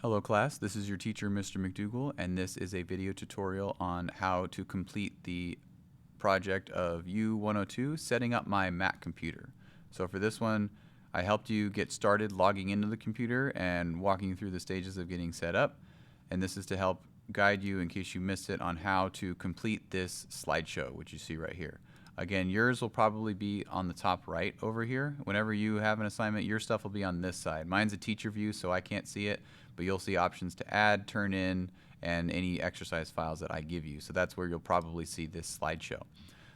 Hello class, this is your teacher Mr. McDougall, and this is a video tutorial on how to complete the project of U102, setting up my Mac computer. So for this one, I helped you get started logging into the computer and walking you through the stages of getting set up, and this is to help guide you in case you missed it on how to complete this slideshow, which you see right here. Again, yours will probably be on the top right over here. Whenever you have an assignment, your stuff will be on this side. Mine's a teacher view, so I can't see it, but you'll see options to add, turn in, and any exercise files that I give you. So that's where you'll probably see this slideshow.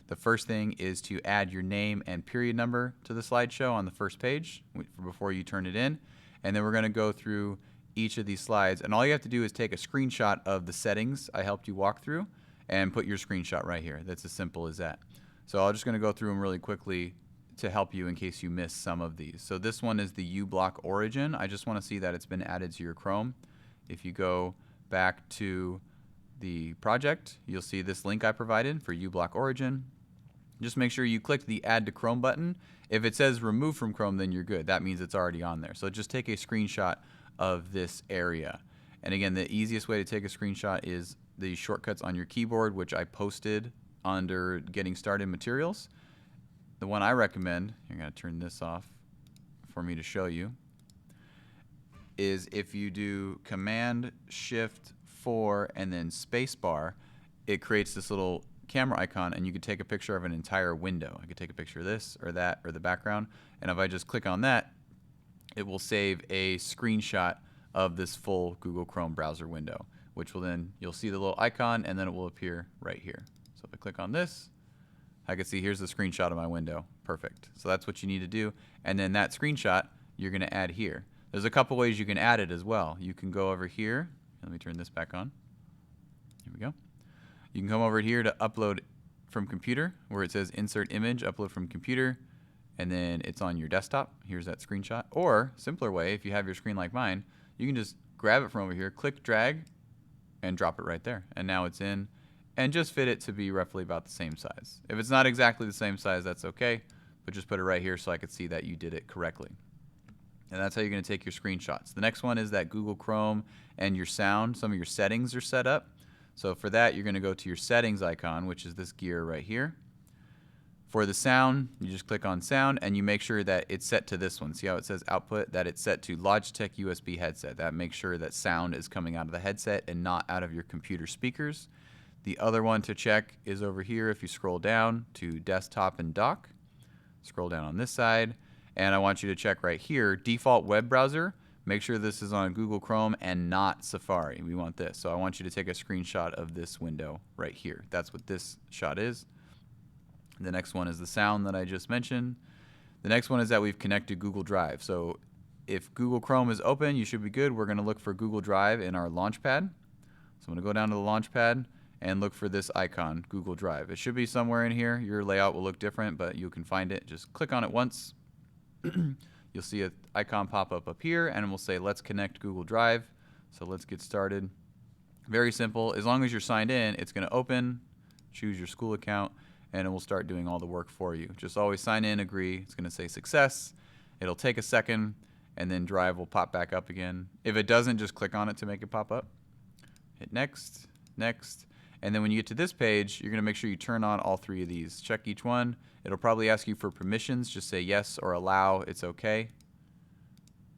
The first thing is to add your name and period number to the slideshow on the first page before you turn it in. And then we're going to go through each of these slides. And all you have to do is take a screenshot of the settings I helped you walk through and put your screenshot right here. That's as simple as that. So I'm just going to go through them really quickly to help you in case you missed some of these. So this one is the uBlock origin. I just want to see that it's been added to your Chrome. If you go back to the project, you'll see this link I provided for uBlock origin. Just make sure you click the Add to Chrome button. If it says Remove from Chrome, then you're good. That means it's already on there. So just take a screenshot of this area. And again, the easiest way to take a screenshot is the shortcuts on your keyboard, which I posted under Getting Started Materials. The one I recommend, I'm going to turn this off for me to show you, is if you do Command Shift 4 and then Spacebar, it creates this little camera icon, and you could take a picture of an entire window. I could take a picture of this or that or the background, and if I just click on that, it will save a screenshot of this full Google Chrome browser window, which will then, you'll see the little icon, and then it will appear right here. So if I click on this, I can see here's the screenshot of my window. Perfect. So that's what you need to do. And then that screenshot you're going to add here. There's a couple ways you can add it as well. You can go over here. Let me turn this back on. Here we go. You can come over here to upload from computer, where it says insert image, upload from computer, and then it's on your desktop. Here's that screenshot. Or, simpler way, if you have your screen like mine, you can just grab it from over here, click drag, and drop it right there. And now it's in. And just fit it to be roughly about the same size. If it's not exactly the same size, that's okay, but just put it right here so I could see that you did it correctly. And that's how you're going to take your screenshots. The next one is that Google Chrome and your sound. Some of your settings are set up. So for that, you're going to go to your settings icon, which is this gear right here. For the sound, you just click on sound, and you make sure that it's set to this one. See how it says output? That it's set to Logitech USB headset. That makes sure that sound is coming out of the headset and not out of your computer speakers. The other one to check is over here. If you scroll down to desktop and dock, scroll down on this side, and I want you to check right here, default web browser. Make sure this is on Google Chrome and not Safari. We want this. So I want you to take a screenshot of this window right here. That's what this shot is. The next one is the sound that I just mentioned. The next one is that we've connected Google Drive. So if Google Chrome is open, you should be good. We're going to look for Google Drive in our Launchpad. So I'm going to go down to the Launchpad and look for this icon, Google Drive. It should be somewhere in here. Your layout will look different, but you can find it. Just click on it once. You'll see an icon pop up here, and it will say, let's connect Google Drive. So let's get started. Very simple. As long as you're signed in, it's going to open, choose your school account, and it will start doing all the work for you. Just always sign in, agree. It's going to say success. It'll take a second, and then Drive will pop back up again. If it doesn't, just click on it to make it pop up. Hit next, next. And then when you get to this page, you're going to make sure you turn on all three of these. Check each one. It'll probably ask you for permissions. Just say yes or allow. It's okay.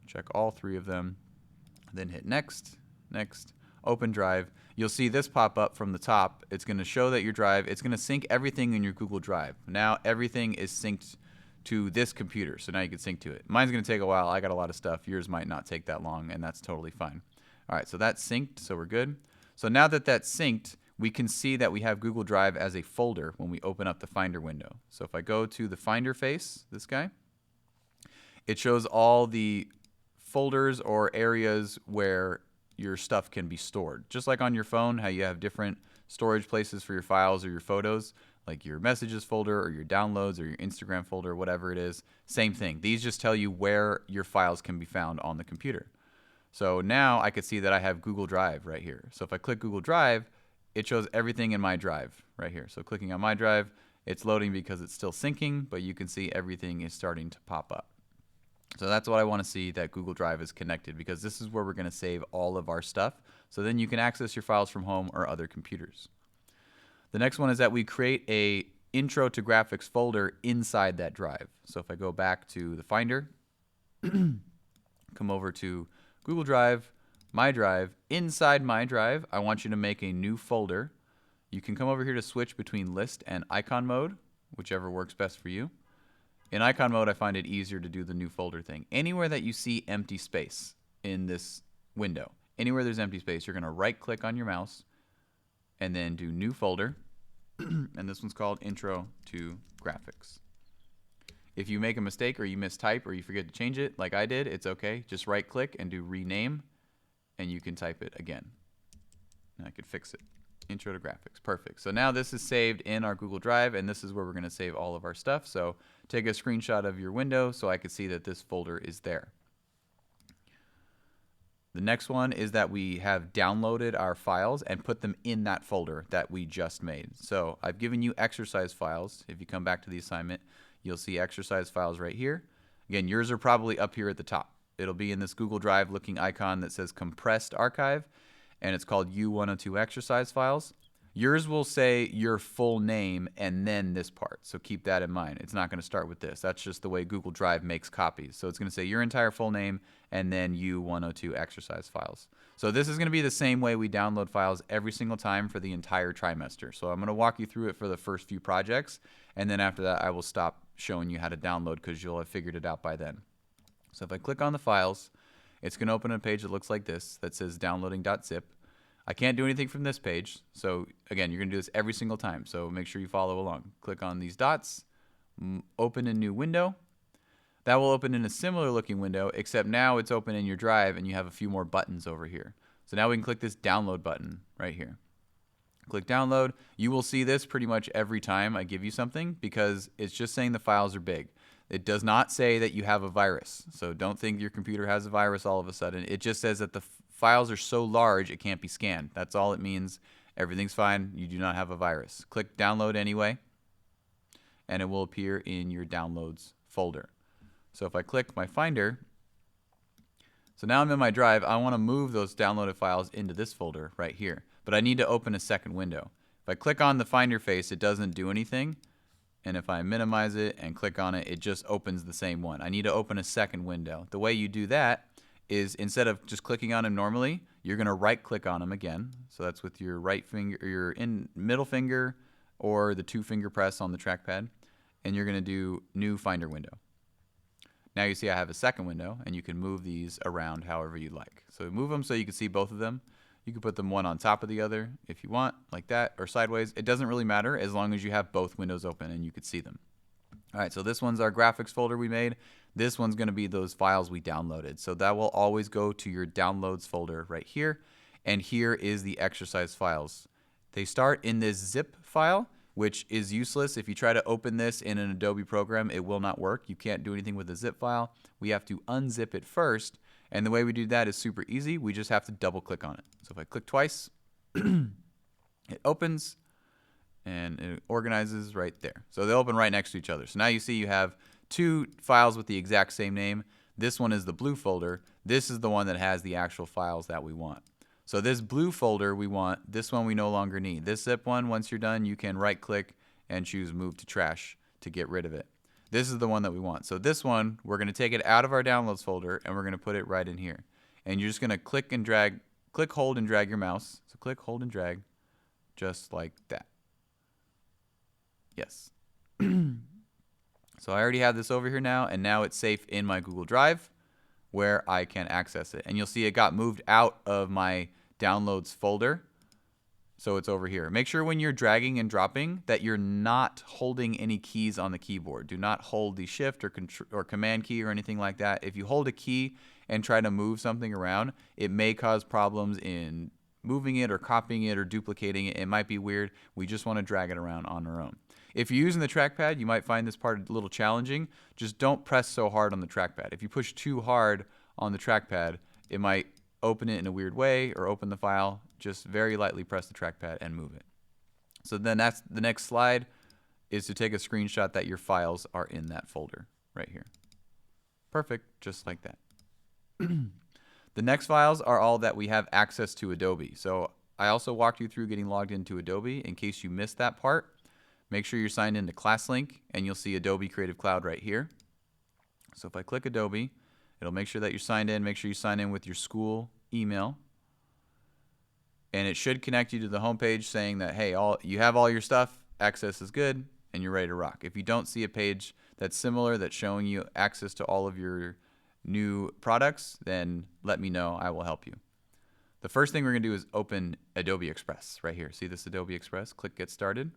Check all three of them. Then hit next, next, open Drive. You'll see this pop up from the top. It's going to show that your Drive, it's going to sync everything in your Google Drive. Now everything is synced to this computer, so now you can sync to it. Mine's going to take a while. I got a lot of stuff. Yours might not take that long, and that's totally fine. All right, so that's synced, so we're good. So now that that's synced, we can see that we have Google Drive as a folder when we open up the Finder window. So if I go to the Finder face, this guy, it shows all the folders or areas where your stuff can be stored. Just like on your phone, how you have different storage places for your files or your photos, like your messages folder or your downloads or your Instagram folder, whatever it is, same thing. These just tell you where your files can be found on the computer. So now I could see that I have Google Drive right here. So if I click Google Drive, it shows everything in my drive right here. So clicking on my drive, it's loading because it's still syncing, but you can see everything is starting to pop up. So that's what I want to see, that Google Drive is connected, because this is where we're going to save all of our stuff. So then you can access your files from home or other computers. The next one is that we create a intro to graphics folder inside that drive. So if I go back to the Finder, come over to Google Drive, My Drive. Inside My Drive, I want you to make a new folder. You can come over here to switch between list and icon mode, whichever works best for you. In icon mode, I find it easier to do the new folder thing. Anywhere that you see empty space in this window, anywhere there's empty space, you're going to right click on your mouse and then do new folder. And this one's called Intro to Graphics. If you make a mistake or you mistype or you forget to change it like I did, it's okay. Just right click and do rename and you can type it again. And I could fix it. Intro to Graphics. Perfect. So now this is saved in our Google Drive, and this is where we're going to save all of our stuff. So take a screenshot of your window so I can see that this folder is there. The next one is that we have downloaded our files and put them in that folder that we just made. So I've given you exercise files. If you come back to the assignment, you'll see exercise files right here. Again, yours are probably up here at the top. It'll be in this Google Drive looking icon that says compressed archive, and it's called U102 exercise files. Yours will say your full name and then this part, so keep that in mind. It's not going to start with this. That's just the way Google Drive makes copies. So it's going to say your entire full name and then U102 exercise files. So this is going to be the same way we download files every single time for the entire trimester. So I'm going to walk you through it for the first few projects, and then after that I will stop showing you how to download because you'll have figured it out by then. So if I click on the files, it's going to open a page that looks like this that says downloading.zip. I can't do anything from this page, so again, you're going to do this every single time, so make sure you follow along. Click on these dots, open a new window. That will open in a similar looking window, except now it's open in your drive and you have a few more buttons over here. So now we can click this download button right here. Click download. You will see this pretty much every time I give you something because it's just saying the files are big. It does not say that you have a virus, so don't think your computer has a virus all of a sudden. It just says that the files are so large it can't be scanned. That's all it means. Everything's fine. You do not have a virus. Click download anyway, and it will appear in your downloads folder. So if I click my Finder, so now I'm in my drive. I want to move those downloaded files into this folder right here, but I need to open a second window. If I click on the Finder face, it doesn't do anything. And if I minimize it and click on it, it just opens the same one. I need to open a second window. The way you do that is instead of just clicking on them normally, you're going to right click on them again. So that's with your right finger, or your middle finger, or the 2-finger press on the trackpad. And you're going to do new Finder window. Now you see I have a second window, and you can move these around however you like. So move them so you can see both of them. You can put them one on top of the other if you want, like that, or sideways. It doesn't really matter as long as you have both windows open and you can see them. All right, so this one's our graphics folder we made. This one's going to be those files we downloaded. So that will always go to your downloads folder right here. And here is the exercise files. They start in this zip file, which is useless. If you try to open this in an Adobe program, it will not work. You can't do anything with a zip file. We have to unzip it first. And the way we do that is super easy. We just have to double click on it. So if I click twice, it opens and it organizes right there. So they open right next to each other. So now you see you have two files with the exact same name. This one is the blue folder. This is the one that has the actual files that we want. So this blue folder we want, this one we no longer need. This zip one, once you're done, you can right click and choose move to trash to get rid of it. This is the one that we want. So this one, we're going to take it out of our downloads folder and we're going to put it right in here. And you're just going to click and drag, click, hold, and drag your mouse. So click, hold, and drag just like that. Yes. So I already have this over here now, and now it's safe in my Google Drive where I can access it. And you'll see it got moved out of my downloads folder. So it's over here. Make sure when you're dragging and dropping that you're not holding any keys on the keyboard. Do not hold the shift or command key or anything like that. If you hold a key and try to move something around, it may cause problems in moving it or copying it or duplicating it. It might be weird. We just want to drag it around on our own. If you're using the trackpad, you might find this part a little challenging. Just don't press so hard on the trackpad. If you push too hard on the trackpad, it might open it in a weird way or open the file. Just very lightly press the trackpad and move it. So then that's the next slide is to take a screenshot that your files are in that folder right here. Perfect, just like that. The next files are all that we have access to Adobe. So I also walked you through getting logged into Adobe. In case you missed that part, make sure you're signed into ClassLink, and you'll see Adobe Creative Cloud right here. So if I click Adobe, it'll make sure that you're signed in. Make sure you sign in with your school email. And it should connect you to the homepage saying that, hey, you have all your stuff, access is good, and you're ready to rock. If you don't see a page that's similar, that's showing you access to all of your new products, then let me know. I will help you. The first thing we're going to do is open Adobe Express right here. See this Adobe Express? Click Get Started.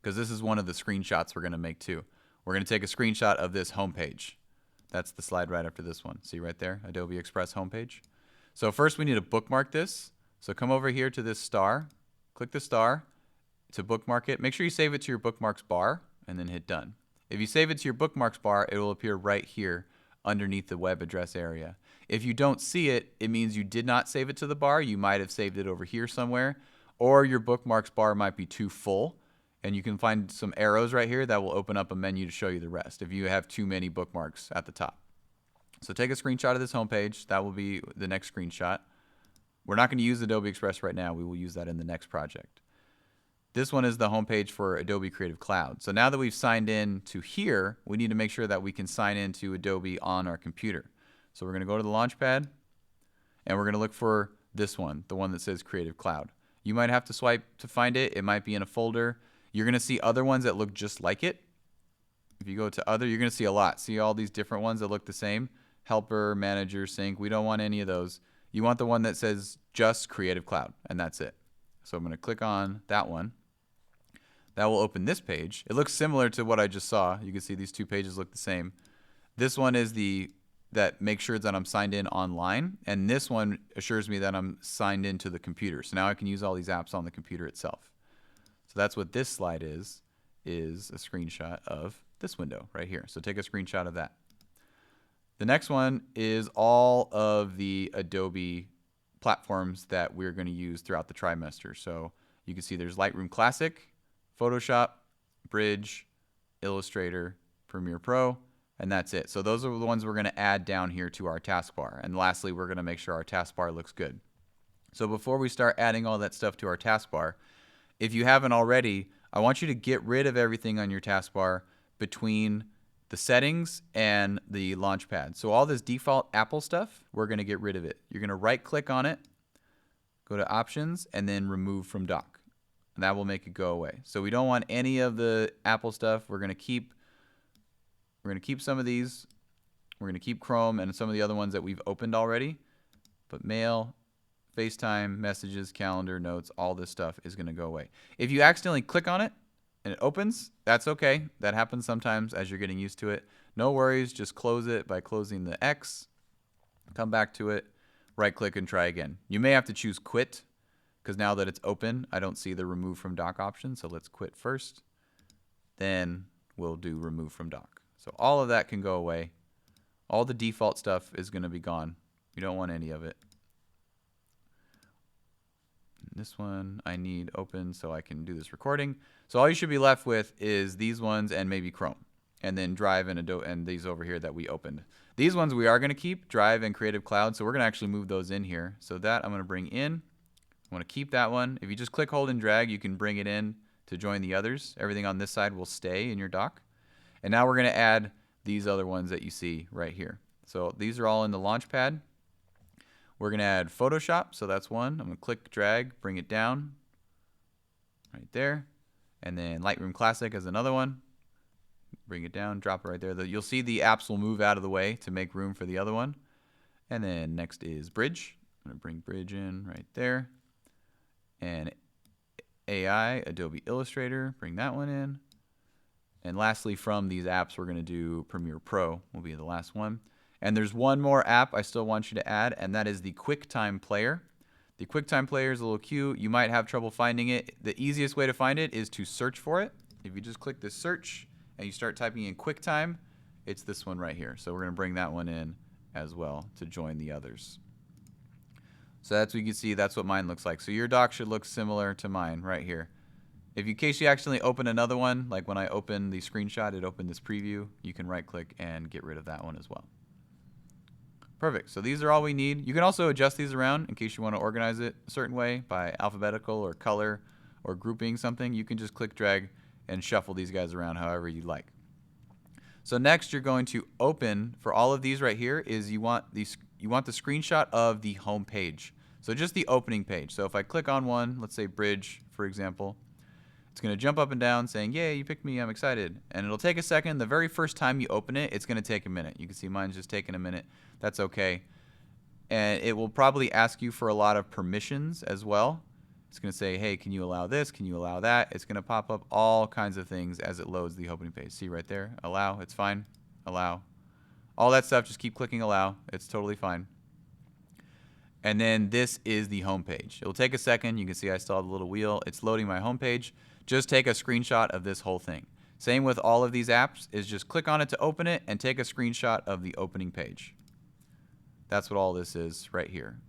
Because this is one of the screenshots we're going to make too. We're going to take a screenshot of this homepage. That's the slide right after this one. See right there, Adobe Express homepage. So first we need to bookmark this. So come over here to this star, click the star to bookmark it. Make sure you save it to your bookmarks bar and then hit done. If you save it to your bookmarks bar, it will appear right here underneath the web address area. If you don't see it, it means you did not save it to the bar. You might have saved it over here somewhere, or your bookmarks bar might be too full, and you can find some arrows right here that will open up a menu to show you the rest if you have too many bookmarks at the top. So take a screenshot of this homepage. That will be the next screenshot. We're not going to use Adobe Express right now. We will use that in the next project. This one is the homepage for Adobe Creative Cloud. So now that we've signed in to here, we need to make sure that we can sign into Adobe on our computer. So we're going to go to the Launchpad, and we're going to look for this one, the one that says Creative Cloud. You might have to swipe to find it. It might be in a folder. You're going to see other ones that look just like it. If you go to other, you're going to see a lot. See all these different ones that look the same? Helper, Manager, Sync. We don't want any of those. You want the one that says just Creative Cloud, and that's it. So I'm going to click on that one. That will open this page. It looks similar to what I just saw. You can see these two pages look the same. This one is that makes sure that I'm signed in online, and this one assures me that I'm signed into the computer. So now I can use all these apps on the computer itself. So that's what this slide is a screenshot of this window right here. So take a screenshot of that. The next one is all of the Adobe platforms that we're going to use throughout the trimester. So you can see there's Lightroom Classic, Photoshop, Bridge, Illustrator, Premiere Pro, and that's it. So those are the ones we're going to add down here to our taskbar. And lastly, we're going to make sure our taskbar looks good. So before we start adding all that stuff to our taskbar, if you haven't already, I want you to get rid of everything on your taskbar between the settings and the Launchpad. So all this default Apple stuff, we're going to get rid of it. You're going to right click on it, go to Options, and then Remove from Dock. And that will make it go away. So we don't want any of the Apple stuff. We're going to keep some of these. We're going to keep Chrome and some of the other ones that we've opened already. But Mail, FaceTime, Messages, Calendar, Notes, all this stuff is going to go away. If you accidentally click on it and it opens, that's okay. That happens sometimes as you're getting used to it. No worries. Just close it by closing the X. Come back to it. Right click and try again. You may have to choose Quit, because now that it's open, I don't see the Remove from Dock option. So let's quit first. Then we'll do Remove from Dock. So all of that can go away. All the default stuff is going to be gone. You don't want any of it. This one I need open so I can do this recording. So all you should be left with is these ones and maybe Chrome. And then Drive and Adobe and these over here that we opened. These ones we are going to keep, Drive and Creative Cloud. So we're going to actually move those in here. So that I'm going to bring in. I want to keep that one. If you just click, hold, and drag, you can bring it in to join the others. Everything on this side will stay in your dock. And now we're going to add these other ones that you see right here. So these are all in the Launchpad. We're going to add Photoshop. So that's one. I'm going to click, drag, bring it down right there. And then Lightroom Classic is another one. Bring it down, drop it right there. You'll see the apps will move out of the way to make room for the other one. And then next is Bridge. I'm going to bring Bridge in right there. And AI, Adobe Illustrator, bring that one in. And lastly, from these apps, we're going to do Premiere Pro will be the last one. And there's one more app I still want you to add, and that is the QuickTime Player. The QuickTime Player is a little cute. You might have trouble finding it. The easiest way to find it is to search for it. If you just click this search and you start typing in QuickTime, it's this one right here. So we're going to bring that one in as well to join the others. So that's what you can see. That's what mine looks like. So your dock should look similar to mine right here. in case you accidentally open another one, like when I opened the screenshot, it opened this preview, you can right click and get rid of that one as well. Perfect. So these are all we need. You can also adjust these around in case you want to organize it a certain way by alphabetical or color or grouping something. You can just click, drag, and shuffle these guys around however you like. So next you're going to open, for all of these right here, is you want the screenshot of the home page. So just the opening page. So if I click on one, let's say bridge, for example, it's going to jump up and down saying, yay, you picked me, I'm excited. And it'll take a second. The very first time you open it, it's going to take a minute. You can see mine's just taking a minute. That's okay. And it will probably ask you for a lot of permissions as well. It's going to say, hey, can you allow this? Can you allow that? It's going to pop up all kinds of things as it loads the opening page. See right there? Allow. It's fine. Allow. All that stuff, just keep clicking allow. It's totally fine. And then this is the home page. It will take a second. You can see I still have the little wheel. It's loading my home page. Just take a screenshot of this whole thing. Same with all of these apps, is just click on it to open it and take a screenshot of the opening page. That's what all this is right here.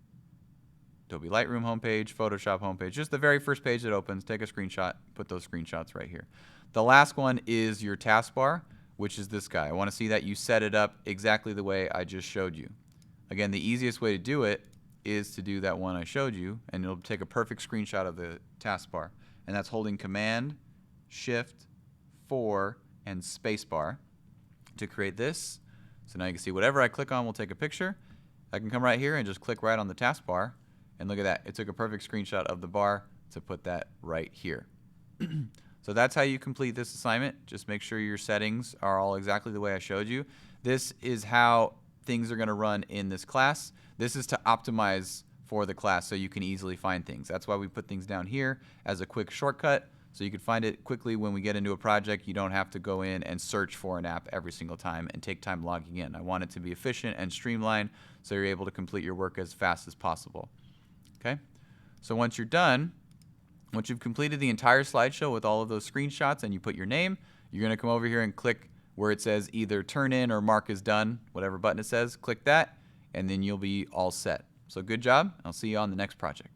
Adobe Lightroom homepage, Photoshop homepage, just the very first page that opens, take a screenshot, put those screenshots right here. The last one is your taskbar, which is this guy. I want to see that you set it up exactly the way I just showed you. Again, the easiest way to do it is to do that one I showed you, and it'll take a perfect screenshot of the taskbar. And that's holding Command, Shift, 4, and Spacebar to create this. So now you can see whatever I click on will take a picture. I can come right here and just click right on the taskbar, and look at that. It took a perfect screenshot of the bar to put that right here. So that's how you complete this assignment. Just make sure your settings are all exactly the way I showed you. This is how things are going to run in this class. This is to optimize for the class so you can easily find things. That's why we put things down here as a quick shortcut so you can find it quickly when we get into a project. You don't have to go in and search for an app every single time and take time logging in. I want it to be efficient and streamlined so you're able to complete your work as fast as possible. Okay? So once you're done, once you've completed the entire slideshow with all of those screenshots and you put your name, you're going to come over here and click where it says either turn in or mark as done, whatever button it says. Click that, and then you'll be all set. So good job. I'll see you on the next project.